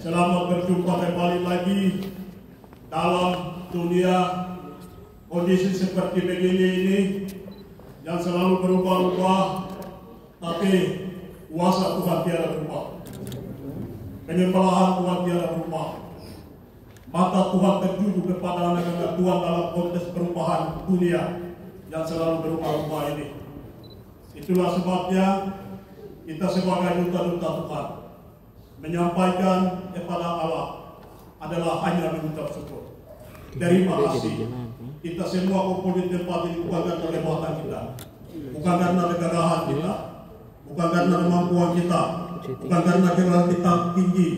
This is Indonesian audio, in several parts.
Selamat berjumpa kembali lagi dalam dunia kondisi seperti begini ini yang selalu berubah-ubah, tapi kuasa Tuhan tiada berubah, penyembelahan Tuhan tiada berubah. Mata Tuhan tertuju kepada anak-anak Tuhan dalam konteks perubahan dunia yang selalu berubah-ubah ini. Itulah sebabnya kita sebagai duta-duta Tuhan menyampaikan kepada Allah adalah hanya mengucap syukur. Terima kasih. Kita semua kumpul di tempat ini bukan karena kekuatan kita, bukan karena kegagahan kita, bukan karena kemampuan kita, bukan karena gelar kita tinggi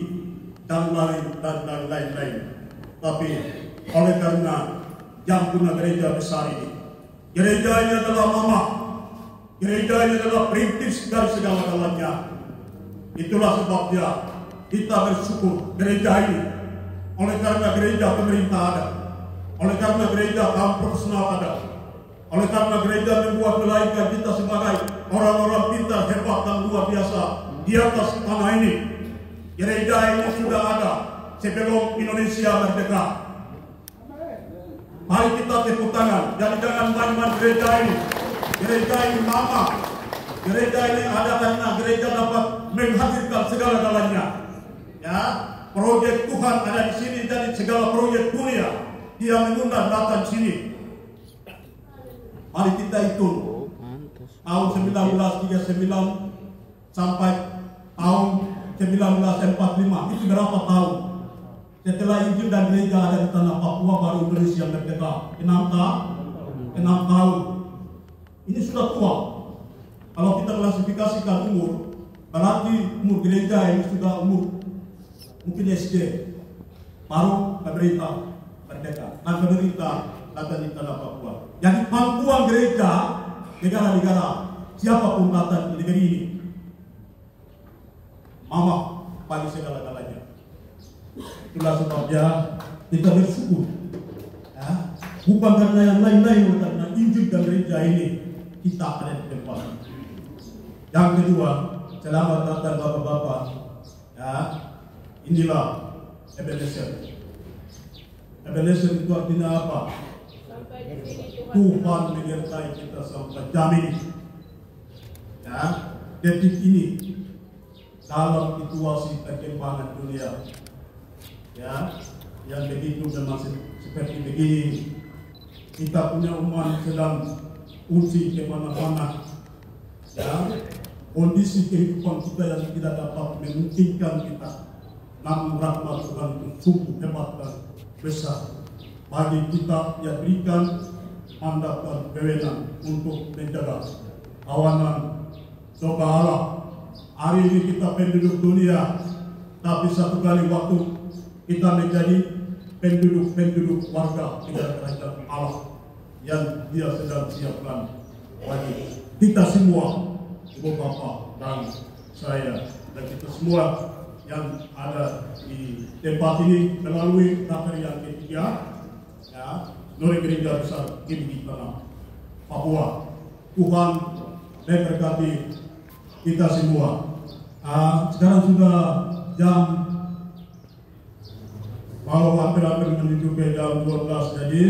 dan lain-lain, tapi oleh karena yang punya gereja besar ini. Gereja ini adalah mama, gereja ini adalah perintis dari segala-galanya. Itulah sebabnya kita bersyukur gereja ini, oleh karena gereja pemerintah ada, oleh karena gereja kaum profesional ada, oleh karena gereja membuat melahirkan kita sebagai orang-orang pintar, hebat dan luar biasa di atas tanah ini. Gereja ini sudah ada sebelum Indonesia merdeka. Mari kita tepuk tangan, jadi jangan main-main gereja ini. Gereja ini mama, gereja ini ada karena gereja dapat menghadirkan segala-galanya. Ya, proyek Tuhan ada di sini, jadi segala proyek dunia dia mengundang datang sini. Mari kita hitung tahun 1939 sampai tahun 1945 itu berapa tahun? Setelah Injil dan gereja ada di tanah Papua baru Indonesia merdeka. 6 tahun. Ini sudah tua. Kalau kita klasifikasikan umur, berarti umur gereja ini sudah umur mungkin SD. Baru pemerintah merdeka. Dan pemerintah datang di tanah Papua. Jadi pangkuan gereja negara-negara siapapun datang di negeri ini, mama bagi segala-galanya. Itulah sebabnya kita bersyukur. Ya, bukan karena yang lain-lain, karena Injil dan gereja ini kita ada di tempat. Yang kedua, selamat datang bapak-bapak. Ya, inilah Ebenezer. Ebenezer itu artinya apa? Tuhan menyertai kita sampai jam ini. Ya, detik ini dalam situasi perkembangan dunia, ya, yang begitu memang seperti begini, kita punya umat sedang uji kemana-mana. Ya, kondisi kehidupan kita yang tidak dapat memungkinkan kita, namun rahmat Tuhan itu sungguh hebat dan besar. Bagi kita yang berikan mandat dan wewenang untuk menjaga kawanan coba Allah. Hari ini kita penduduk dunia, tapi satu kali waktu kita menjadi penduduk warga negara kerajaan Allah yang dia sedang siapkan bagi kita semua, ibu bapak dan saya dan kita semua yang ada di tempat ini melalui nakar yang ketiga, ya, Nuri Gereja Besar di tanah Papua. Tuhan memberkati kita semua. Sekarang sudah jam mau hampir-hampir menuju ke jam 12, jadi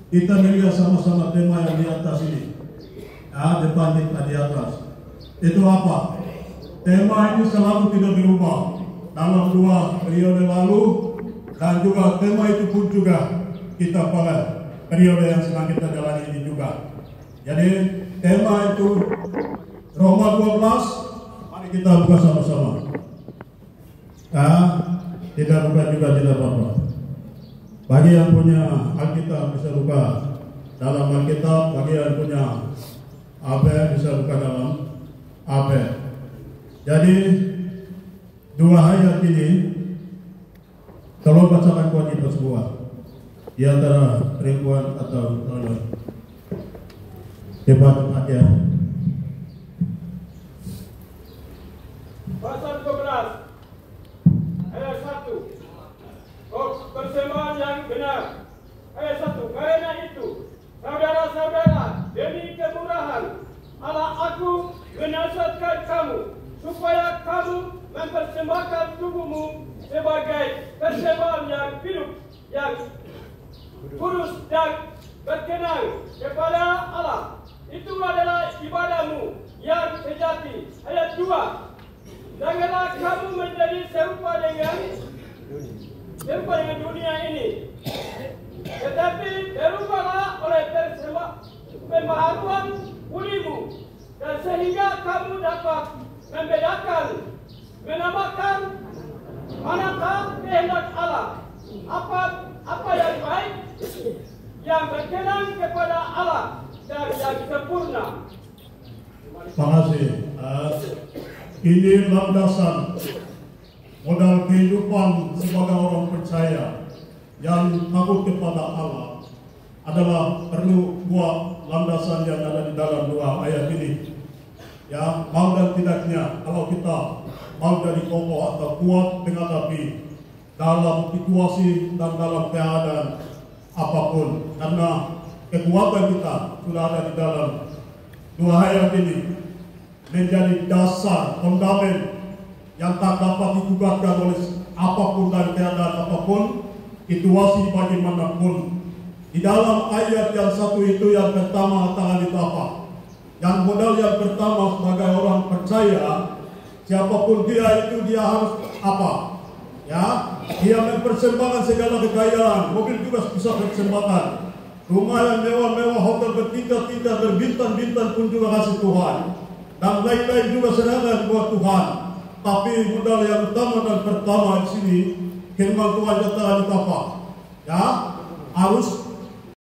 kita melihat sama-sama tema yang di atas ini. Ya, depan kita di atas. Itu apa? Tema ini selalu tidak berubah dalam 2 periode lalu, dan juga tema itu pun juga kita pada periode yang sedang kita jalani ini juga. Jadi tema itu Roma 12. Mari kita buka sama-sama. Tidak buka juga tidak apa-apa. Bagi yang punya Alkitab bisa buka dalam Alkitab, bagi yang punya AB bisa buka dalam AB. Jadi 2 ayat ini tolong bacakan buat kita semua di antara ribuan atau cepat ya. Pasal 12 ayat 1. Persembahan yang benar. Ayat 1. Karena itu, saudara-saudara, demi kemurahan Allah aku menasihatkan kamu supaya kamu mempersembahkan tubuhmu sebagai sebagai persembahan yang hidup, yang kudus dan berkenan kepada Allah. Itu adalah ibadahmu yang sejati. Ayat 2. Janganlah kamu menjadi serupa dengan dunia ini, tetapi berubahlah oleh pembaharuan budimu, dan sehingga kamu dapat membedakan, menamakan manakah kehendak Allah, apa yang baik, yang berkenan kepada Allah, dan yang sempurna. Terima kasih. Ini landasan modal kehidupan sebagai orang percaya yang takut kepada Allah adalah perlu dua landasan yang ada di dalam dua ayat ini. Ya, mau dan tidaknya kalau kita mau jadi kokoh atau kuat menghadapi dalam situasi dan dalam keadaan apapun, karena kekuatan kita sudah ada di dalam dua ayat ini, menjadi dasar fondamen yang tak dapat digugatkan oleh apapun dan keadaan apapun, situasi bagaimanapun. Di dalam ayat yang satu itu yang pertama tangan itu apa? Yang modal yang pertama sebagai orang percaya, siapapun dia itu dia harus apa? Ya, dia mempersembahkan segala kekayaan, mobil juga bisa persembahkan, rumah yang mewah-mewah, hotel bertingkat-tingkat, berbintang-bintang pun juga kasih Tuhan, dan lain-lain juga serangan buat Tuhan. Tapi modal yang utama dan pertama di sini, firman Tuhan katakan itu apa? Ya, harus